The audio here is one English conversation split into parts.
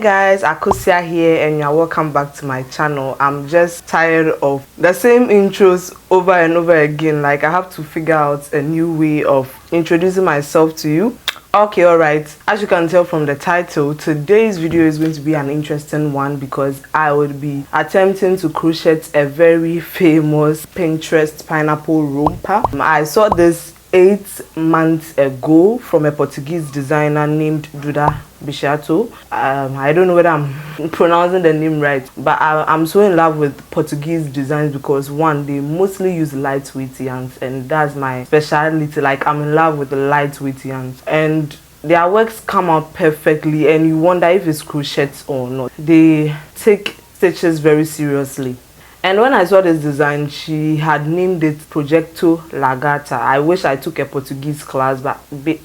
guys, Akosia here and you're welcome back to my channel. I'm just tired of the same intros over and over again. Like, I have to figure out a new way of introducing myself to you. Okay, alright, as you can tell from the title, today's video is going to be an interesting one because I would be attempting to crochet a very famous Pinterest pineapple romper. I saw this 8 months ago from a Portuguese designer named Duda Betiato. I don't know whether I'm pronouncing the name right, but I'm so in love with Portuguese designs because one, they mostly use lightweight yarns, and that's my specialty. Like, I'm in love with the lightweight yarns, and their works come out perfectly, and you wonder if it's crochet or not. They take stitches very seriously. And when I saw this design, she had named it Projeto Lagata. I wish I took a Portuguese class, but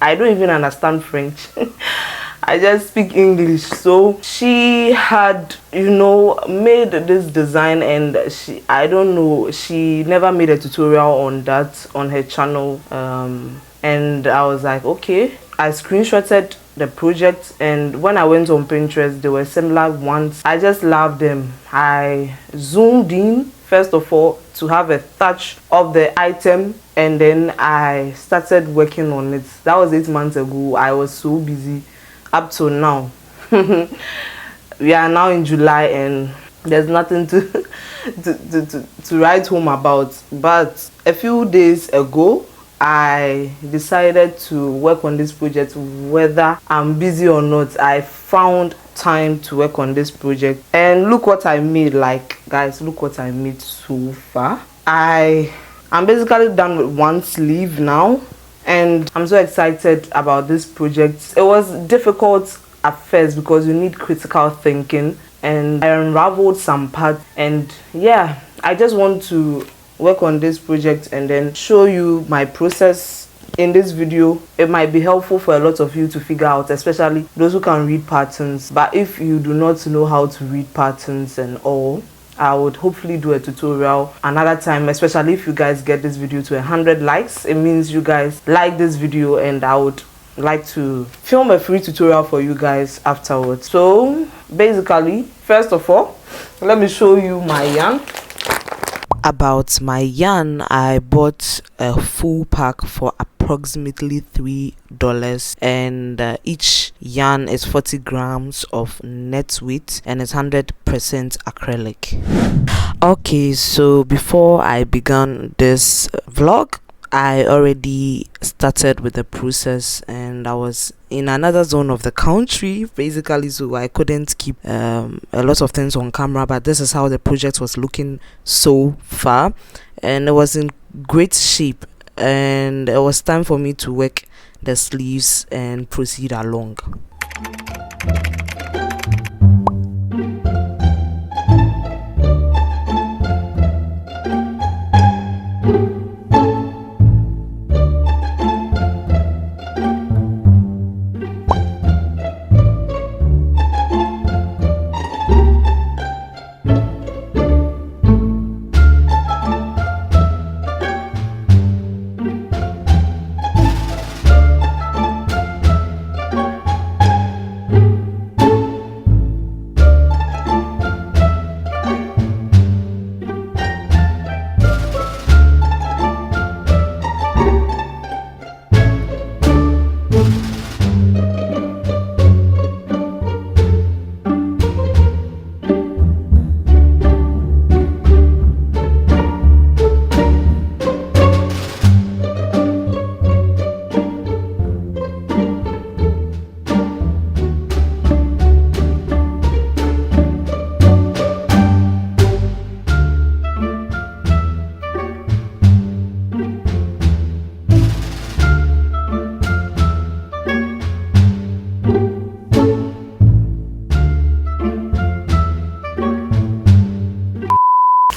I don't even understand French. I just speak English. So she had, made this design, and she never made a tutorial on that on her channel. And I was like, okay. I screenshotted the project, and when I went on Pinterest, there were similar ones. I just loved them. I zoomed in first of all to have a touch of the item, and then I started working on it. That was 8 months ago. I was so busy up till now. We are now in July and there's nothing to write home about. But a few days ago, I decided to work on this project whether I'm busy or not. I found time to work on this project, and look what I made. Like, guys, look what I made so far. I'm basically done with one sleeve now, and I'm so excited about this project. It was difficult at first because you need critical thinking, and I unraveled some parts, and yeah, I just want to work on this project and then show you my process in this video. It might be helpful for a lot of you to figure out, especially those who can read patterns. But if you do not know how to read patterns and all, I would hopefully do a tutorial another time, especially if you guys get this video to 100 likes. It means you guys like this video, and I would like to film a free tutorial for you guys afterwards. So basically, first of all, let me show you my yarn. About my yarn, I bought a full pack for approximately $3, and each yarn is 40 grams of net weight and it's 100% acrylic. Okay, so before I began this vlog, I already started with the process, and I was in another zone of the country basically, so I couldn't keep a lot of things on camera. But this is how the project was looking so far, and it was in great shape, and it was time for me to work the sleeves and proceed along.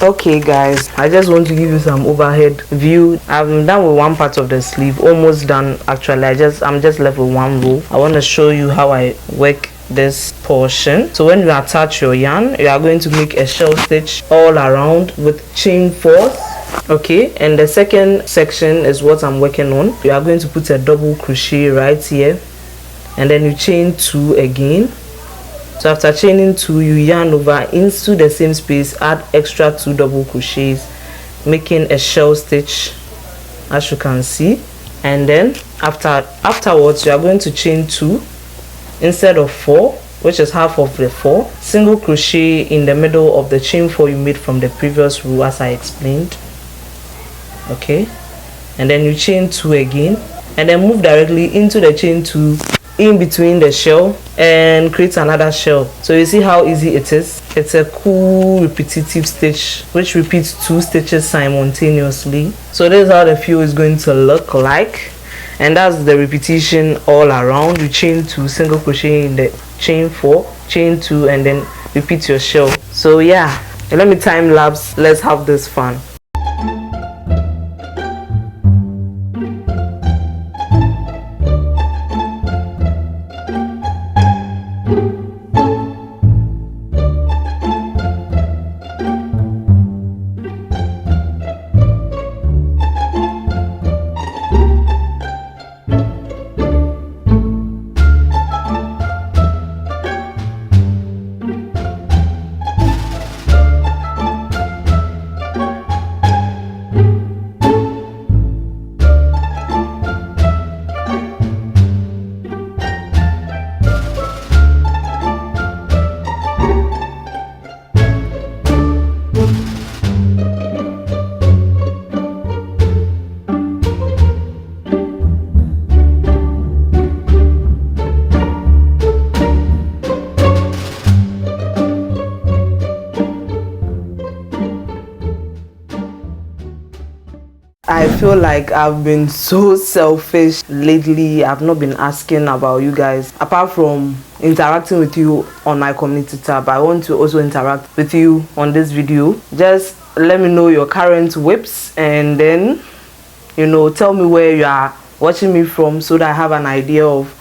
Okay guys, I just want to give you some overhead view. I'm done with one part of the sleeve, almost done actually. I'm just left with one row. I want to show you how I work this portion. So when you attach your yarn, you are going to make a shell stitch all around with chain 4. Okay, and the second section is what I'm working on. You are going to put a double crochet right here, and then you chain 2 again, So after chaining 2, you yarn over into the same space, add extra 2 double crochets, making a shell stitch, as you can see. And then afterwards you are going to chain 2 instead of 4, which is half of the 4, single crochet in the middle of the chain 4 you made from the previous row, as I explained. Okay, and then you chain 2 again, and then move directly into the chain 2 in between the shell and create another shell. So you see how easy it is. It's a cool repetitive stitch which repeats 2 stitches simultaneously. So this is how the fill is going to look like, and that's the repetition all around. You chain 2, single crochet in the chain 4, chain 2, and then repeat your shell. So yeah, let me time lapse. Let's have this fun. I feel like I've been so selfish lately. I've not been asking about you guys. Apart from interacting with you on my community tab, I want to also interact with you on this video. Just let me know your current whips, and then, you know, tell me where you are watching me from, so that I have an idea of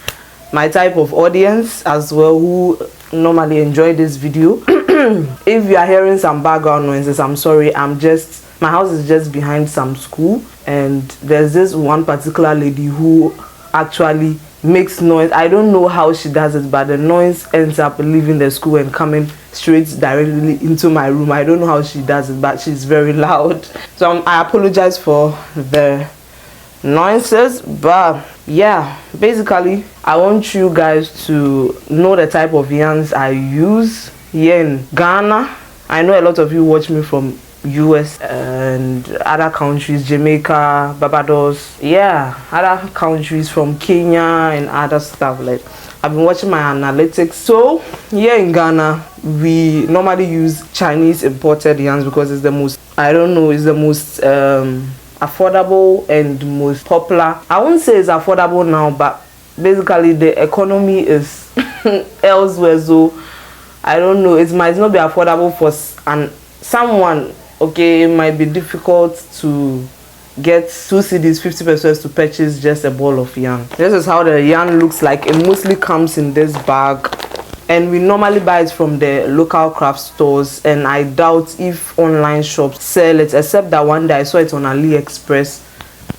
my type of audience as well, who normally enjoy this video. If you are hearing some background noises, I'm sorry. My house is just behind some school, and there's this one particular lady who actually makes noise. I don't know how she does it, but the noise ends up leaving the school and coming straight directly into my room. I don't know how she does it, but she's very loud. So I apologize for the noises, but yeah, basically I want you guys to know the type of yarns I use here in Ghana. I know a lot of you watch me from US and other countries, Jamaica, Barbados, yeah, other countries from Kenya and other stuff. Like, I've been watching my analytics. So here in Ghana, we normally use Chinese imported yarns because it's the most, I don't know, it's the most affordable and most popular. I won't say it's affordable now, but basically the economy is elsewhere, so I don't know, it might not be affordable for someone. Okay, it might be difficult to get 2 cedis 50 pesos to purchase just a ball of yarn. This is how the yarn looks like. It mostly comes in this bag, and we normally buy it from the local craft stores, and I doubt if online shops sell it, except that one day I saw it on AliExpress,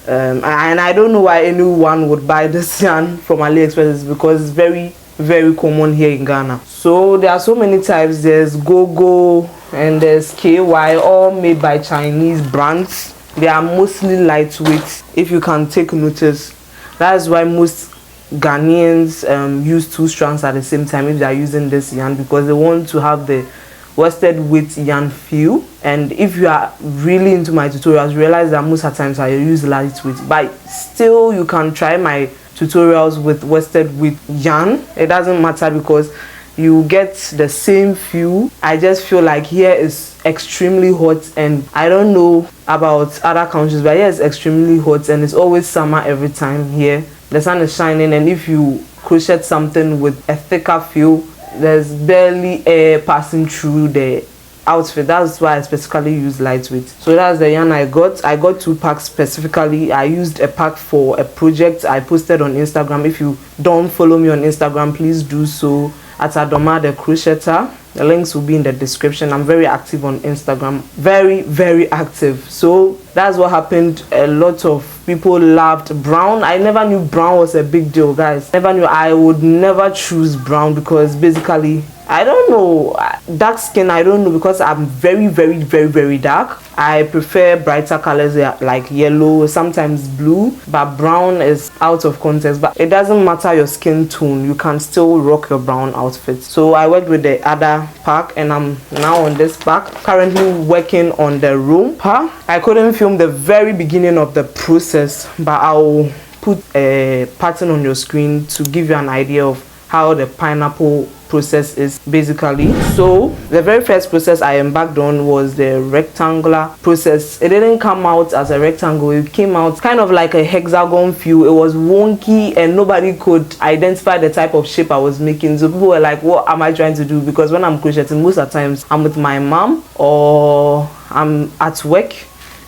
and I don't know why anyone would buy this yarn from AliExpress. It's because it's very, very common here in Ghana. So there are so many types. There's Go-Go and there's KY, all made by Chinese brands. They are mostly lightweight, if you can take notice. That's why most Ghanaians use 2 strands at the same time if they are using this yarn, because they want to have the worsted weight yarn feel. And if you are really into my tutorials, realize that most of the times I use lightweight, but still you can try my tutorials with worsted weight yarn. It doesn't matter because you get the same feel. I just feel like here is extremely hot, and I don't know about other countries, but here it's extremely hot and it's always summer every time here. The sun is shining, and if you crochet something with a thicker feel, there's barely air passing through the outfit. That's why I specifically use lightweight. So that's the yarn I got. I got 2 packs specifically. I used a pack for a project I posted on Instagram. If you don't follow me on Instagram, please do so at Adoma the Crocheter. The links will be in the description. I'm very active on Instagram, very, very active. So that's what happened. A lot of people loved brown. I never knew brown was a big deal, guys. Never knew. I would never choose brown because basically I don't know, dark skin, I don't know, because I'm very, very, very, very dark. I prefer brighter colors like yellow, sometimes blue, but brown is out of context. But it doesn't matter your skin tone, you can still rock your brown outfit. So I worked with the other pack, and I'm now on this pack, currently working on the romper. I couldn't film the very beginning of the process, but I'll put a pattern on your screen to give you an idea of how the pineapple process is basically. So the very first process I embarked on was the rectangular process. It didn't come out as a rectangle, it came out kind of like a hexagon feel. It was wonky and nobody could identify the type of shape I was making. So people were like, what am I trying to do? Because when I'm crocheting, most of the times I'm with my mom or I'm at work,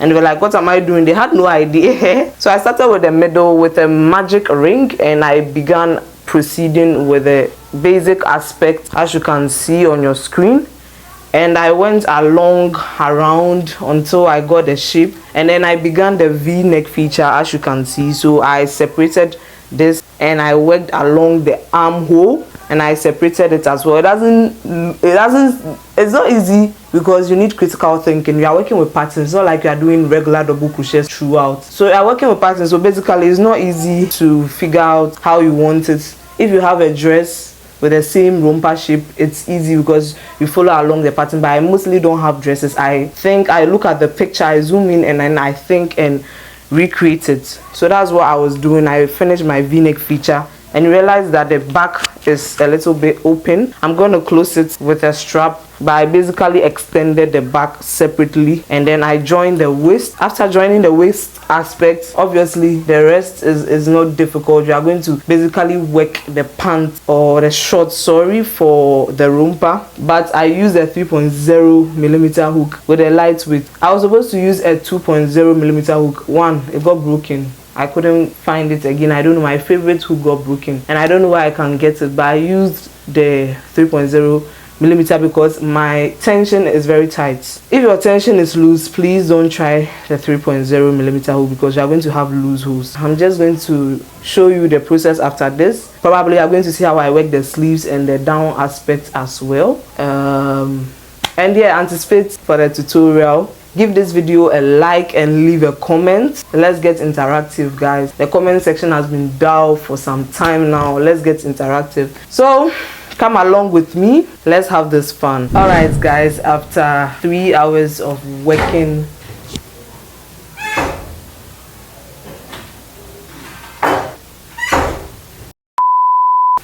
and they were like, what am I doing? They had no idea. So I started with the middle with a magic ring, and I began proceeding with the basic aspect as you can see on your screen, and I went along around until I got the shape, and then I began the V-neck feature as you can see. So I separated this and I worked along the armhole, and I separated it as well. It's not easy because you need critical thinking. You are working with patterns. It's not like you are doing regular double crochets throughout. So you are working with patterns, so basically it's not easy to figure out how you want it. If you have a dress with the same romper shape, it's easy because you follow along the pattern. But I mostly don't have dresses. I think I look at the picture, I zoom in, and then I think and recreate it. So that's what I was doing. I finished my V-neck feature and realize that the back is a little bit open. I'm going to close it with a strap, but I basically extended the back separately, and then I joined the waist. After joining the waist aspect, obviously the rest is not difficult. You are going to basically work the pants or the shorts, sorry, for the romper, but I used a 3.0 millimeter hook with a lightweight. I was supposed to use a 2.0 millimeter hook. One, it got broken. I couldn't find it again. I don't know, my favorite hook got broken, and I don't know where I can get it, but I used the 3.0 millimeter because my tension is very tight. If your tension is loose, please don't try the 3.0 millimeter hook because you are going to have loose holes. I'm just going to show you the process after this. Probably I'm going to see how I work the sleeves and the down aspect as well. And yeah, anticipate for the tutorial. Give this video a like and leave a comment. Let's get interactive, guys. The comment section has been dull for some time now. Let's get interactive. So come along with me, let's have this fun. All right, guys, after 3 hours of working,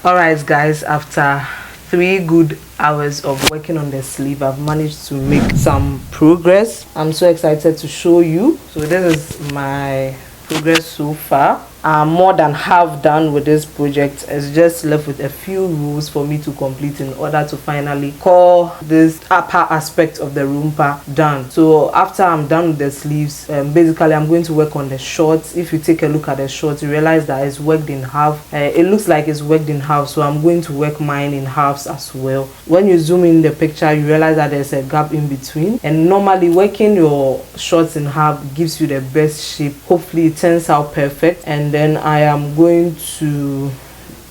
after 3 good hours of working on the sleeve, I've managed to make some progress. I'm so excited to show you. So this is my progress so far. I'm more than half done with this project. It's just left with a few rules for me to complete in order to finally call this upper aspect of the romper done. So after I'm done with the sleeves, basically I'm going to work on the shorts. If you take a look at the shorts, you realize that it's worked in half. It looks like it's worked in half, so I'm going to work mine in halves as well. When you zoom in the picture, you realize that there's a gap in between, and normally working your shorts in half gives you the best shape. Hopefully it turns out perfect. And then I am going to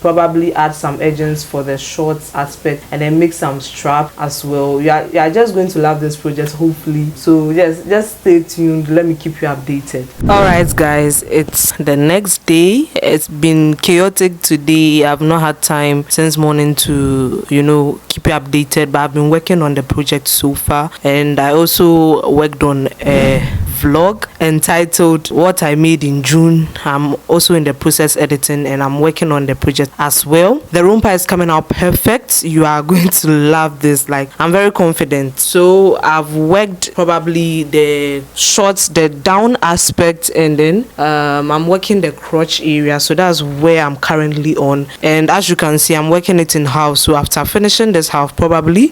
probably add some edgings for the shorts aspect, and then make some strap as well. You are just going to love this project, hopefully. So yes, just stay tuned. Let me keep you updated. All right, guys, it's the next day. It's been chaotic today. I've not had time since morning to keep you updated, but I've been working on the project so far, and I also worked on a vlog entitled What I Made in June. I'm also in the process editing, and I'm working on the project as well. The romper is coming out perfect. You are going to love this. Like, I'm very confident. So I've worked probably the shorts, the down aspect, and then I'm working the crotch area. So that's where I'm currently on, and as you can see, I'm working it in half. So after finishing this half, probably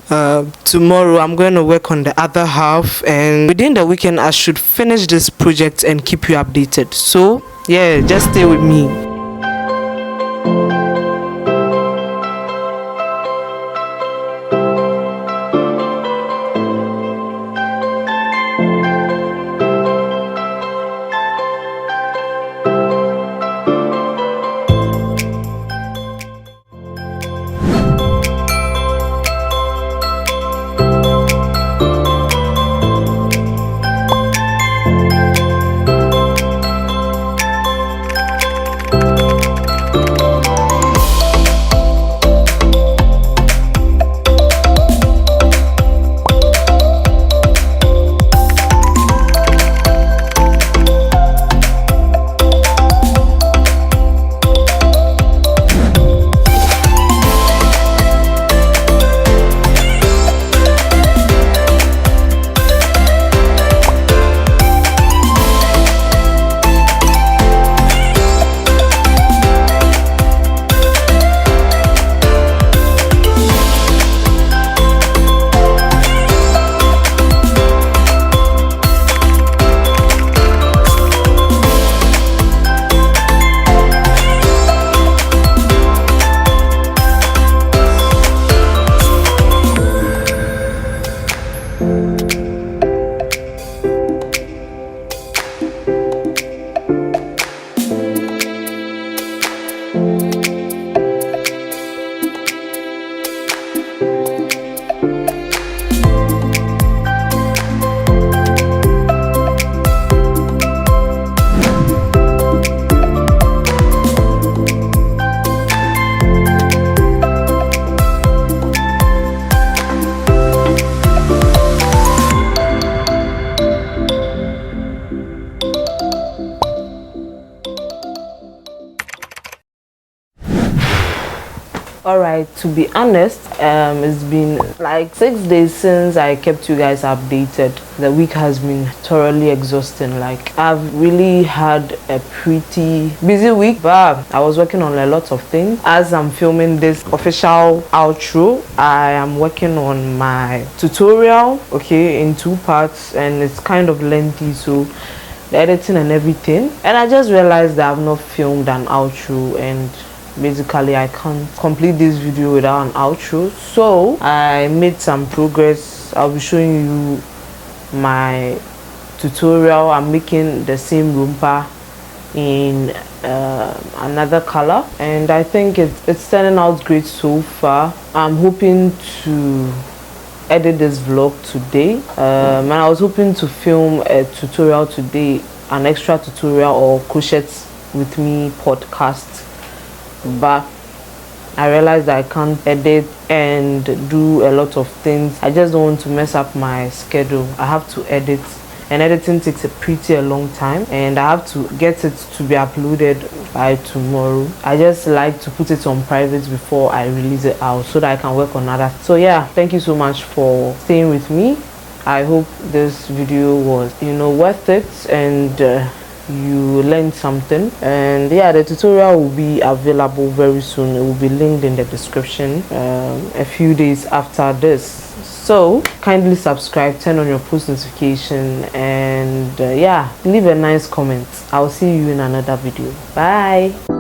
tomorrow I'm going to work on the other half, and within the weekend I should finish this project and keep you updated. So yeah, just stay with me. All right, to be honest, it's been like 6 days since I kept you guys updated. The week has been thoroughly exhausting. Like, I've really had a pretty busy week, but I was working on a lot of things. As I'm filming this official outro, I am working on my tutorial, okay, in 2 parts, and it's kind of lengthy, so the editing and everything. And I just realized that I've not filmed an outro, and basically I can't complete this video without an outro, so I made some progress. I'll be showing you my tutorial. I'm making the same romper in another color, and I think it's turning out great so far. I'm hoping to edit this vlog today, and I was hoping to film a tutorial today, an extra tutorial or crochet with me podcast, but I realized that I can't edit and do a lot of things. I just don't want to mess up my schedule. I have to edit, and editing takes a long time, and I have to get it to be uploaded by tomorrow. I just like to put it on private before I release it out so that I can work on other. So yeah, thank you so much for staying with me. I hope this video was, worth it, and you learned something. And yeah, the tutorial will be available very soon. It will be linked in the description a few days after this. So kindly subscribe, turn on your post notification, and yeah, leave a nice comment. I'll see you in another video. Bye.